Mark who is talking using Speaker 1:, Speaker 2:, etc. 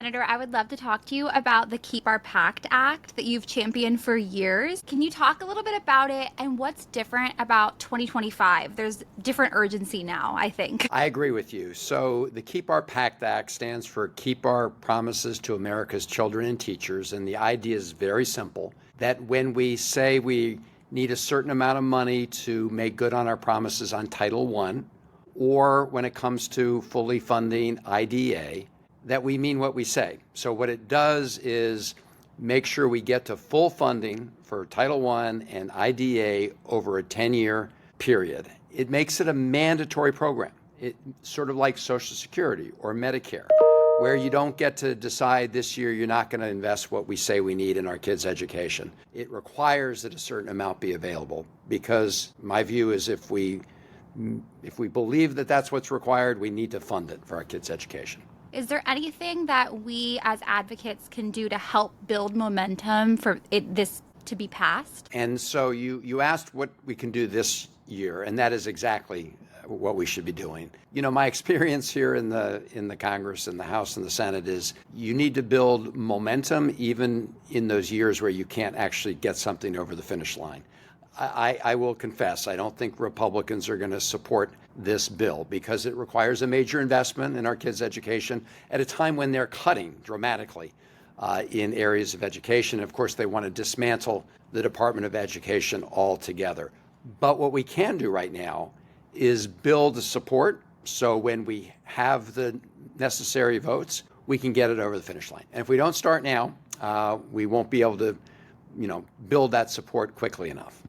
Speaker 1: Senator, I would love to talk to you about the Keep Our Pact Act that you've championed for years. Can you talk a little bit about it and what's different about 2025? There's different urgency now, I think.
Speaker 2: I agree with you. So the Keep Our Pact Act stands for Keep Our Promises to America's Children and Teachers. And the idea is very simple, that when we say we need a certain amount of money to make good on our promises on Title I, or when it comes to fully funding IDA, that we mean what we say. So what it does is make sure we get to full funding for Title I and IDA over a 10-year period. It makes it a mandatory program. It's sort of like Social Security or Medicare, where you don't get to decide this year you're not going to invest what we say we need in our kids' education. It requires that a certain amount be available, because my view is if we believe that that's what's required, we need to fund it for our kids' education.
Speaker 1: Is there anything that we as advocates can do to help build momentum for this to be passed?
Speaker 2: And so you asked what we can do this year, and that is exactly what we should be doing. You know, my experience here in the Congress, in the House and the Senate is you need to build momentum even in those years where you can't actually get something over the finish line. I will confess, I don't think Republicans are going to support this bill because it requires a major investment in our kids' education at a time when they're cutting dramatically in areas of education. Of course, they want to dismantle the Department of Education altogether. But what we can do right now is build the support so when we have the necessary votes, we can get it over the finish line. And if we don't start now, we won't be able to, build that support quickly enough.